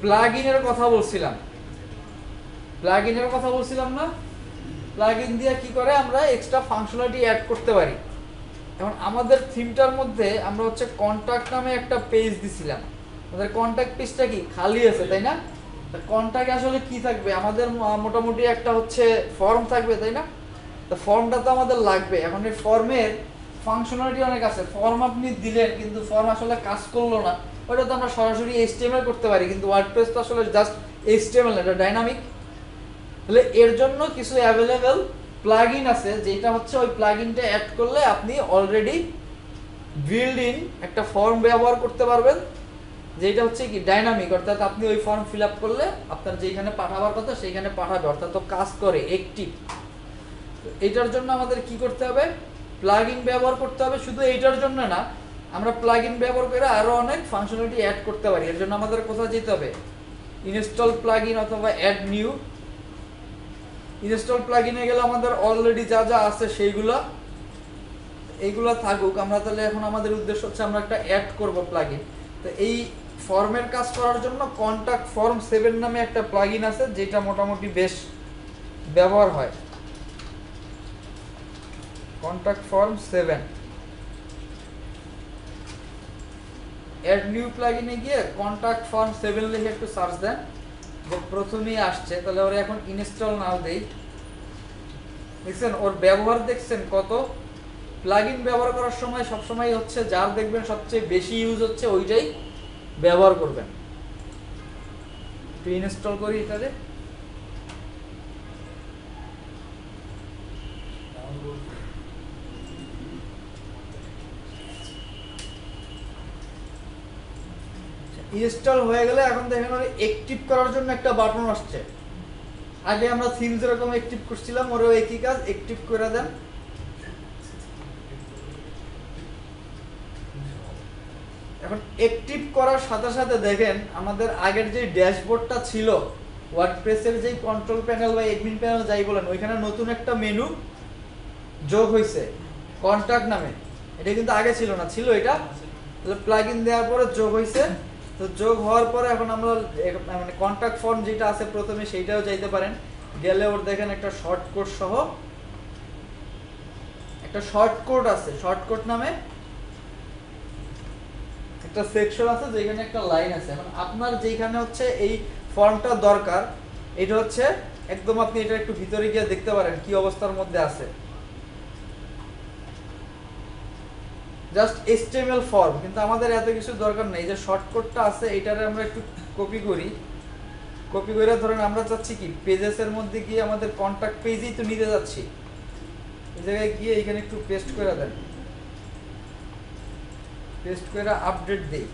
প্লাগইনের কথা বলছিলাম না? প্লাগইন দিয়ে কি করে আমরা এক্সট্রা ফাংশনালিটি অ্যাড করতে পারি। এখন আমাদের থিমটার মধ্যে আমরা হচ্ছে কন্টাক্ট নামে একটা পেজ দিছিলাম। আমাদের কন্টাক্ট পেজটা কি খালি আছে, তাই না? কন্টাক্টে আসলে কি থাকবে? আমাদের মোটামুটি একটা হচ্ছে ফর্ম থাকবে, তাই না? তো ফর্মটা তো আমাদের লাগবে। এখন এই ফর্মের ফাংশনালিটি অনেক আছে। ফর্ম আপনি দিলেন কিন্তু ফর্ম আসলে কাজ করলো না, ওটা তো আমরা সরাসরি এইচটিএমএল করতে পারি, কিন্তু ওয়ার্ডপ্রেস তো আসলে জাস্ট এইচটিএমএল না, এটা ডাইনামিক। তাহলে এর জন্য কিছু অ্যাভেলেবেল প্লাগইন আছে, যেটা হচ্ছে ওই প্লাগইনটা অ্যাড করলে আপনি অলরেডি বিল্ড ইন একটা ফর্ম ব্যবহার করতে পারবেন, যেটা হচ্ছে কি ডাইনামিক, অর্থাৎ আপনি ওই ফর্ম ফিল আপ করলে আপনার যেখানে পাঠাবার কথা সেইখানে পাঠাবে, অর্থাৎ তো কাজ করে, অ্যাক্টিভ। এটার জন্য আমাদের কি করতে হবে? প্লাগইন ব্যবহার করতে হবে। শুধু এইটার জন্য না, আমরা প্লাগইন ব্যবহার করে আরো অনেক ফাংশনালিটি অ্যাড করতে পারি। এর জন্য আমাদের কোথায় যেতে হবে? ইনস্টল প্লাগইন অথবা অ্যাড নিউ। ইনস্টল প্লাগইনে গেলে আমাদের অলরেডি যা যা আছে এইগুলা থাকুক। আমরা তাহলে এখন আমাদের উদ্দেশ্য হচ্ছে আমরা একটা অ্যাড করব প্লাগইন। তো এই ফর্মের কাজ করার জন্য কন্টাক্ট ফর্ম 7 নামে একটা প্লাগইন আছে, যেটা মোটামুটি বেশ ব্যবহার হয়। কন্টাক্ট ফর্ম 7 অ্যাড নিউ প্লাগইনে গিয়ে কন্টাক্ট ফর্ম 7 লিখে একটু সার্চ দেন, যে প্রথমেই আসছে। তাহলে ওরা এখন ইনস্টল নাও দেই। দেখছেন ওর ব্যবহার, দেখছেন কত? প্লাগইন ব্যবহার করার সময় সবসময় হচ্ছে যার দেখবেন সবচেয়ে বেশি ইউজ হচ্ছে ওইটাই ব্যবহার করবেন। ইনস্টল করি এটাতে। ইনস্টল হয়ে গেলে এখন দেখেন ওর অ্যাক্টিভ করার জন্য একটা বাটন আসছে। আগে আমরা থিম যেরকম অ্যাক্টিভ করছিলাম, ওরও একই কাজ, অ্যাক্টিভ করে দেন। এখন অ্যাক্টিভ করার সাথে সাথে দেখেন আমাদের আগের যে ড্যাশবোর্ডটা ছিল, ওয়ার্ডপ্রেসের যে কন্ট্রোল প্যানেল বা অ্যাডমিন প্যানেল যাই বলেন, ওইখানে নতুন একটা মেনু যোগ হয়েছে কন্টাক্ট নামে। এটা কিন্তু আগে ছিল না, ছিল এটা। তাহলে প্লাগইন দেওয়ার পরে যোগ হয়েছে। তো যোগ হওয়ার পরে এখন আমরা মানে কন্টাক্ট ফর্ম যেটা আছে প্রথমে সেইটাও যাইতে পারেন। গেলে ওর দেখেন একটা শর্টকাট সহ একটা শর্টকাট আছে, শর্টকাট নামে একটা সেকশন আছে, যেখানে একটা লাইন আছে। এখন আপনার যেখানে হচ্ছে এই ফর্মটা দরকার, এটা হচ্ছে একদম আপনি এটা একটু ভিতরে গিয়ে দেখতে পারেন কি অবস্থার মধ্যে আছে। জাস্ট এইচটিএমএল ফর্ম, কিন্তু আমাদের এত কিছু দরকার নেই। যে শর্টকাটটা আছে এটারে আমরা একটু কপি করি। কপি করে ধরেন আমরা চাচ্ছি কি পেজেসের মধ্যে গিয়ে আমাদের কন্টাক্ট পেজেই তো নিতে যাচ্ছি, এই জায়গায় গিয়ে এখানে একটু পেস্ট করে দেন। পেস্ট করে আপডেট দেই।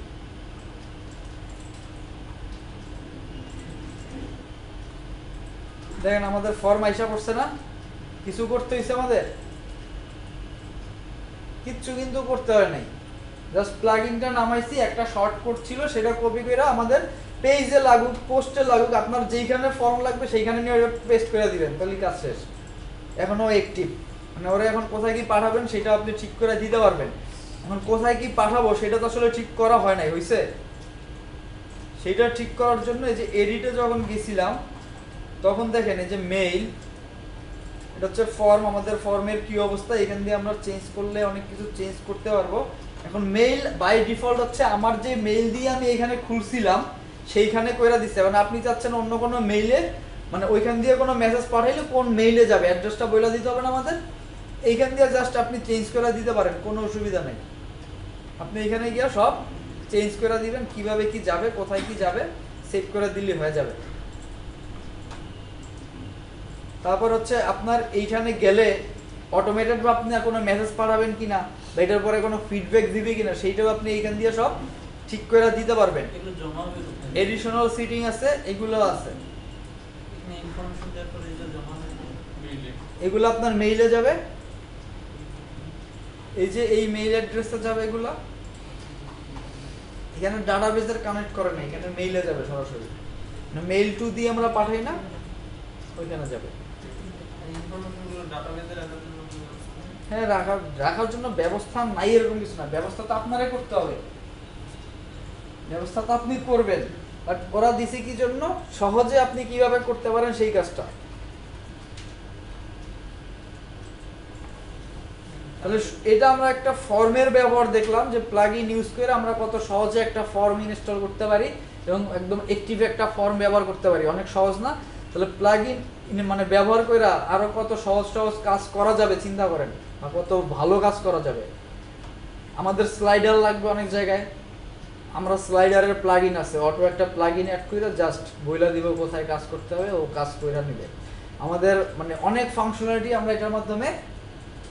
দেখেন আমাদের ফর্ম আইসা পড়ছে না? কিছু করতে হয়েছে আমাদের? কিচ্ছু কিন্তু করতে হয় নাই। জাস্ট প্লাগইনটা নামাইছি, একটা শর্টকাট ছিল সেটা কপি করে আমাদের পেজে লাগুক, পোস্টে লাগুক, আপনার যেইখানে ফর্ম লাগবে সেইখানে নিয়ে পেস্ট করে দিবেন, তাহলে কাজ শেষ। এখনো অ্যাক্টিভ, মানে ওরা এখন কোথায় কি পাঠাবেন সেটা আপনি ঠিক করে দিতে পারবেন। এখন কোথায় কি পাঠাবো সেটা তো আসলে ঠিক করা হয় নাই, হইছে? সেটা ঠিক করার জন্য এই যে এডিটে যখন গেছিলাম তখন দেখেন এই যে মেইল, এটা হচ্ছে ফর্ম। আমাদের ফর্মের কি অবস্থা, এখান দিয়ে আমরা চেঞ্জ করলে অনেক কিছু চেঞ্জ করতে পারবো। এখন মেইল বাই ডিফল্ট হচ্ছে আমার যে মেইল দিয়ে আমি এখানে খুলছিলাম সেইখানে কইরা দিচ্ছে। মানে আপনি চাচ্ছেন অন্য কোনো মেইলে, মানে ওইখান দিয়ে কোনো মেসেজ পাঠাইলে কোন মেইলে যাবে অ্যাড্রেসটা বলে দিতে হবে না আমাদের। এইখান দিয়ে জাস্ট আপনি চেঞ্জ করে দিতে পারেন, কোনো অসুবিধা নেই। আপনি এখানে গিয়ে সব চেঞ্জ করে দিবেন, কিভাবে কি যাবে, কোথায় কি যাবে সেভ করে দিলে হয়ে যাবে। তারপর হচ্ছে আপনার এইখানে গেলে অটোমেটেড বা আপনি কোনো মেসেজ পাঠাবেন কিনা বা এটার পরে কোনো ফিডব্যাক দিবে কিনা সেইটাও আপনি এইখান দিয়ে সব ঠিক করে দিতে পারবেন। এডিশনাল সিটিং আছে, এগুলো আছে, এগুলো আপনার মেইলে যাবে। এই যে এই মেইল অ্যাড্রেসে যাবে এগুলো, এখানে ডাটাবেসের কানেক্ট করে না, এখানে মেইলে যাবে সরাসরি। মেইল টু দিয়ে আমরা পাঠাই না, ওইখানে যাবে। হ্যাঁ, রাখার জন্য ব্যবস্থা নাই এরকম কিছু না, ব্যবস্থা তো আপনারাই করতে হবে, ব্যবস্থা তো আপনি করবেন। বাট ওরা দিছে কি জন্য, সহজে আপনি কিভাবে করতে পারেন সেই কাজটা। তাহলে এটা আমরা একটা ফর্মের ব্যবহার দেখলাম, যে প্লাগইন ইউজ করে আমরা কত সহজে একটা ফর্ম ইনস্টল করতে পারি এবং একদম অ্যাক্টিভ একটা ফর্ম ব্যবহার করতে পারি। অনেক সহজ না? তাহলে প্লাগইন মানে ব্যবহার করে আরো কত সহজ সহজ কাজ করা যাবে চিন্তা করেন, বা কত ভালো কাজ করা যাবে। আমাদের স্লাইডার লাগবে অনেক জায়গায়, আমরা স্লাইডারের প্লাগইন আছে, অটো একটা প্লাগইন অ্যাড করে জাস্ট বইলা দিব কোথায় কাজ করতে হবে, ও কাজ কইরা নেবে। আমাদের মানে অনেক ফাংশনালিটি আমরা এটার মাধ্যমে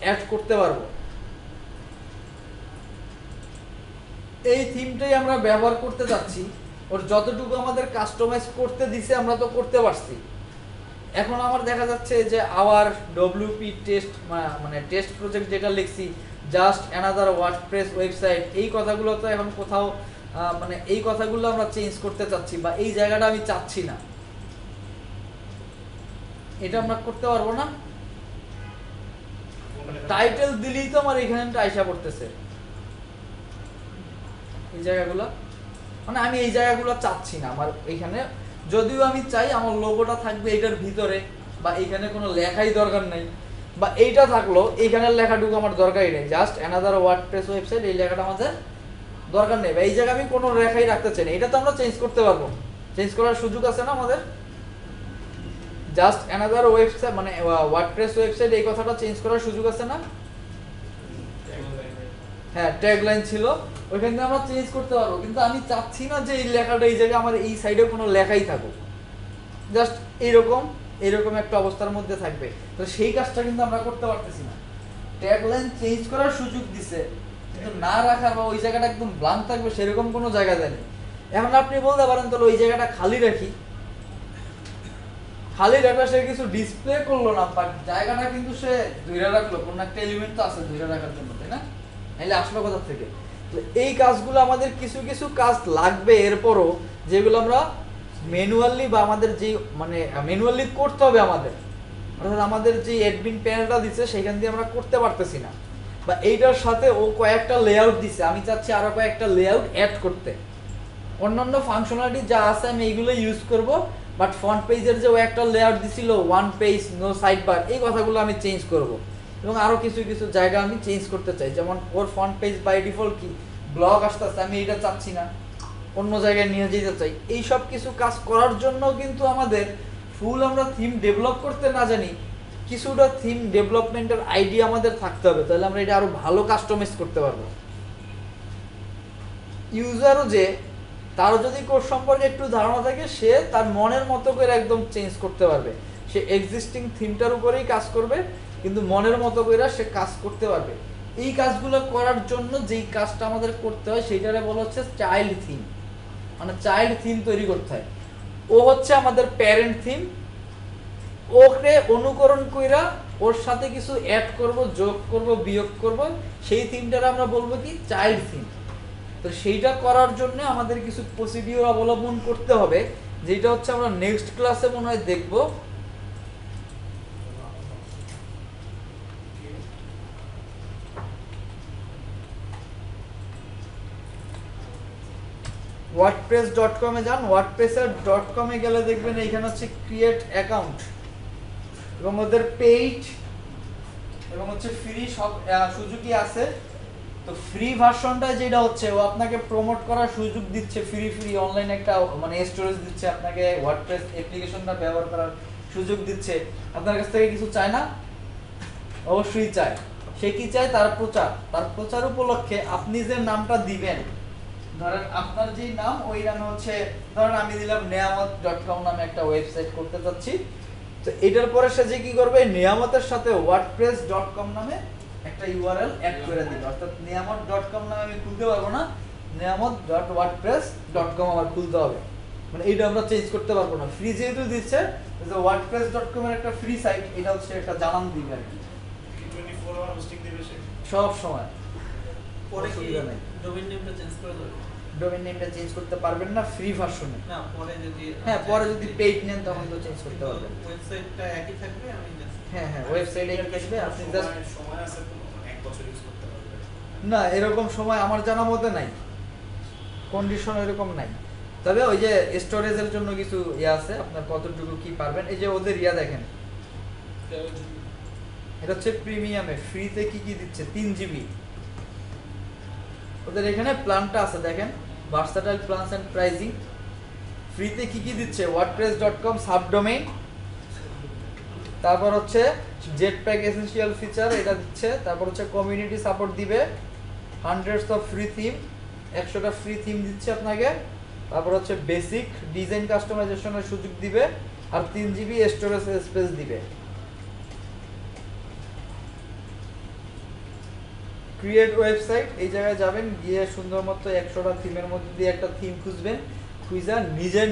অ্যাড করতে পারবো। এই থিমটাই আমরা ব্যবহার করতে যাচ্ছি, ওর যতটুকু আমাদের কাস্টমাইজ করতে দিছে আমরা তো করতে পারছি। এখন আমার দেখা যাচ্ছে যে আওয়ার ডব্লিউপি টেস্ট মানে টেস্ট প্রজেক্ট যেটা লিখছি, জাস্ট অ্যানাদার ওয়ার্ডপ্রেস ওয়েবসাইট, এই কথাগুলো তো এখন কোথাও মানে এই কথাগুলো আমরা চেঞ্জ করতে চাচ্ছি, বা এই জায়গাটা আমি চাচ্ছি না, এটা আমরা করতে পারবো না। টাইটেল দিলেই তো আমার এখানে আইসা পড়তেছে এই জায়গাগুলো, মানে আমি এই জায়গাগুলো চাচ্ছি না আমার এখানে। যদিও আমি চাই আমার লোগোটা থাকবে এটার ভিতরে, বা এইখানে কোনো লেখাই দরকার নাই, বা এইটা থাকলো এইখানের লেখাটুকু আমার দরকারই নেই, জাস্ট অ্যানাদার ওয়ার্ডপ্রেস ওয়েবসাইট এই লেখাটা আমাদের দরকার নেই, বা এই জায়গায় আমি কোনো লেখাই রাখতে চাই না। এটা তো আমরা চেঞ্জ করতে পারবো, চেঞ্জ করার সুযোগ আছে না আমাদের। জাস্ট অ্যানাদার ওয়েবসাইট মানে ওয়ার্ডপ্রেস ওয়েবসাইট এই কথাটা চেঞ্জ করার সুযোগ আছে না? হ্যাঁ, ট্যাগলাইন ছিল, ওইখান থেকে আমরা চেঞ্জ করতে পারবো, কিন্তু আমি চাচ্ছি না যে এই লেখাটা এই জায়গায় আমার এই সাইডে কোনো লেখাই থাকুক, জাস্ট এইরকম একটা অবস্থার মধ্যে থাকবে। তো সেই কাজটা কিন্তু আমরা করতে পারতেছি না। ট্যাগলাইন চেঞ্জ করার সুযোগ দিছে, কিন্তু না রাখার বা ওই জায়গাটা একদম ব্লাঙ্ক থাকবে সেরকম কোনো জায়গা দেয়নি। এখন আপনি বলতে পারেন তাহলে ওই জায়গাটা খালি রাখি, খালি রাখলে সে কিছু ডিসপ্লে করলো না, বাট জায়গাটা কিন্তু সে ধরে রাখলো, কোন একটা এলিমেন্ট তো আছে ধরে রাখার জন্য, তাই না? নাহলে আসলো কোথা থেকে? তো এই কাজগুলো আমাদের কিছু কিছু কাজ লাগবে এরপরও, যেগুলো আমরা ম্যানুয়ালি বা আমাদের যে মানে ম্যানুয়ালি করতে হবে আমাদের, অর্থাৎ আমাদের যে অ্যাডমিন প্যানেলটা দিচ্ছে সেখান দিয়ে আমরা করতে পারতেছি না, বা এইটার সাথে ও কয়েকটা লেআউট দিছে, আমি চাচ্ছি আরো কয়েকটা লেআউট অ্যাড করতে। অন্যান্য ফাংশনালিটি যা আছে আমি এইগুলো ইউজ করব, বাট ফ্রন্ট পেজের যে ও একটা লেআউট দিছিল one page no side bar, এই কথাগুলো আমি চেঞ্জ করব, এবং আরো কিছু কিছু জায়গা আমি চেঞ্জ করতে চাই। যেমন ওর ফ্রন্ট পেজ বাই ডিফল্ট কি ব্লগ আসতেছে, আমি এটা চাচ্ছি না, অন্য জায়গায় নিয়ে যেতে চাই। এই সব কিছু কাজ করার জন্য কিন্তু আমাদের ফুল আমরা থিম ডেভেলপ করতে না জানি, কিছুটা থিম ডেভেলপমেন্টের আইডিয়া আমাদের থাকতে হবে, তাহলে আমরা এটা আরো ভালো কাস্টমাইজ করতে পারবো। ইউজারও যে তারও যদি কোর্স সম্পর্কে একটু ধারণা থাকে, সে তার মনের মতো করে একদম চেঞ্জ করতে পারবে, সে এক্সিস্টিং থিমটার উপরেই কাজ করবে, কিন্তু মনের মতো করে সে কাজ করতে পারবে। এই কাজগুলো করার জন্য যেই কাজটা আমাদের করতে হয় সেইটারে বলা হচ্ছে চাইল্ড থিম, মানে চাইল্ড থিম তৈরি করতে হয়। ও হচ্ছে আমাদের প্যারেন্ট থিম, ওকে অনুকরণ কইরা ওর সাথে কিছু অ্যাড করব, যোগ করব, বিয়োগ করব, সেই থিমটারে আমরা বলবো কি চাইল্ড থিম। তো সেইটা করার জন্য আমাদের কিছু প্রসিডিওর অবলম্বন করতে হবে, যেটা হচ্ছে আমরা নেক্সট ক্লাসে মনে হয় দেখব। wordpress.com এ যান, wordpress.com এ গেলে দেখবেন এইখানে হচ্ছে ক্রিয়েট অ্যাকাউন্ট, এবং ওদের পেইড এবং হচ্ছে ফ্রি সব সুযোগই আছে। তো ফ্রি ভার্সনটা যেটা হচ্ছে ও আপনাকে প্রমোট করার সুযোগ দিচ্ছে, ফ্রি অনলাইন একটা মানে স্টোরেজ দিচ্ছে আপনাকে, ওয়ার্ডপ্রেস অ্যাপ্লিকেশনটা ব্যবহার করার সুযোগ দিচ্ছে। আপনার কাছ থেকে কিছু চায় না? অবশ্যই চায়। সে কি চায়? তার প্রচার উপলক্ষে আপনি যে নামটা দিবেন, ধরেন আপনার যেই নাম ওই নামে হচ্ছে, ধরেন আমি দিলাম neyamat.com নামে একটা ওয়েবসাইট করতে চাচ্ছি, তো এটার পরে সে যে কি করবে, নিয়ামতের সাথে wordpress.com নামে একটা ইউআরএল অ্যাড করে দিবে, অর্থাৎ neyamat.com নামে আমি খুলতে পারবো না, neyamat.wordpress.com আমার খুলতে হবে, মানে এইটা আমরা চেঞ্জ করতে পারবো না। ফ্রি যেহেতু দিচ্ছে, যে wordpress.com এর একটা ফ্রি সাইট, এটা হচ্ছে একটা জানান দিবে আর কি, 24 আওয়ার হোস্টিং দিবে সে সব সময়। পরে কি ডোমেইন নেমটা চেঞ্জ করে দেবে? ডোমেইন নেমটা চেঞ্জ করতে পারবেন না ফ্রি ভার্সনে। না, পরে যদি হ্যাঁ, পরে যদি পেইড নেন তখন তো চেঞ্জ করতে পারবেন। ওয়েবসাইটটা একই থাকবে, আমি জাস্ট হ্যাঁ, ওয়েবসাইটে একই থাকবে, আপনি জাস্ট সময় আছে তো, মানে 1 বছর ইউজ করতে পারবে না, এরকম সময় আমার জানা মতে নাই, কন্ডিশন এরকম নাই। তবে ওই যে স্টোরেজের জন্য কিছু ইয়ে আছে, আপনার কতটুকু কি পারবেন। এই যে ওদের ইয়া দেখেন, এটা হচ্ছে প্রিমিয়ামে ফ্রিতে কি কি দিচ্ছে, 3 জিবি। ওদের এখানে প্ল্যানটা আছে দেখেন, ভার্সাটাইল প্ল্যানস এন্ড প্রাইজিং। ফ্রিতে কি কি দিচ্ছে, wordpress.com সাবডোমেইন, তারপর হচ্ছে জেটপ্যাক এসেনশিয়াল ফিচার এটা দিচ্ছে, তারপর হচ্ছে কমিউনিটি সাপোর্ট দিবে, হান্ড্রেডস অফ ফ্রি থিম, 100টা ফ্রি থিম দিচ্ছে আপনাকে, তারপর হচ্ছে বেসিক ডিজাইন কাস্টমাইজেশনের সুযোগ দিবে, আর 3 জিবি স্টোরেজ স্পেস দিবে। ক্রিয়েট ওয়েবসাইট, এই জায়গায় যাবেন, গিয়ে সুন্দর মতো 100টা থিমের মধ্যে দিয়ে একটা থিম খুঁজবেন, খুঁজা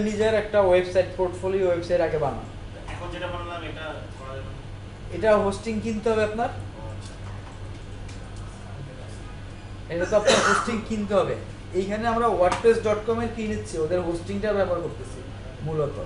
নিজের একটা ওয়েবসাইট পোর্টফোলিও ওয়েবসাইট আগে বানান। এখন যেটা বানালাম এটা করা যাবে না? এটা হোস্টিং কিনতে হবে আপনার, ও আচ্ছা। এটা তো আপনার হোস্টিং কিনতে হবে। এইখানে আমরা wordpress.com এর কি নিচ্ছি, ওদের হোস্টিংটা ব্যবহার করতেছি মূলত।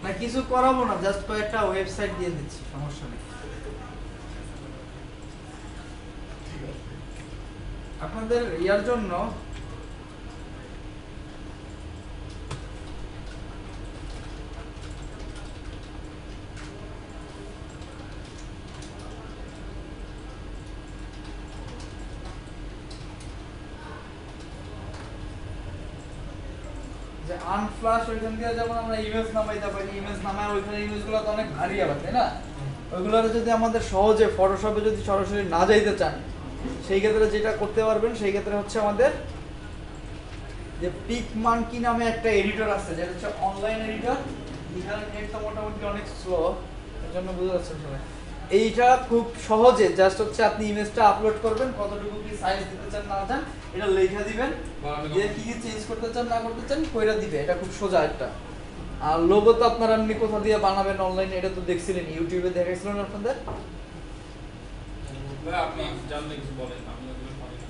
না কিছু করাবো না, জাস্ট কয়েকটা ওয়েবসাইট দিয়ে দিচ্ছি, সমস্যা নেই। আপনাদের ইয়ার জন্য যে আনফ্লাশ ওইখান দিয়ে যেমন আমরা ইমেজ নামাইতে পারি, ইমেজ নামায় ওইখানে ইমেজগুলো তো অনেক ভারী আবার, তাই না? ওইগুলোর যদি আমাদের সহজে ফটোশপে যদি সরাসরি না যাইতে চান, সেই ক্ষেত্রে যেটা করতে পারবেন সেই ক্ষেত্রে হচ্ছে আমাদের যে পিকমানকি নামে একটা এডিটর আছে, যেটা হচ্ছে অনলাইন এডিটর। এখানে নেটটা মোটামুটি অনেক স্লো, এর জন্য বুঝতে পারছেন সবাই। এইটা খুব সহজে জাস্ট হচ্ছে আপনি ইমেজটা আপলোড করবেন, কতটুকু কি সাইজ দিতে চান না চান এটা লেখা দিবেন, দিয়ে কি কি চেঞ্জ করতে চান না করতে চান কইরা দিবে। এটা খুব সোজা একটা। আর লোগো তো আপনারা এমনি কোথা দিয়ে বানাবেন অনলাইনে, এটা তো দেখছিলেন, ইউটিউবে দেখাইছিলেন আপনাদের। আপনি জানলে কিছু বলেন, আমি ওগুলো পারি না।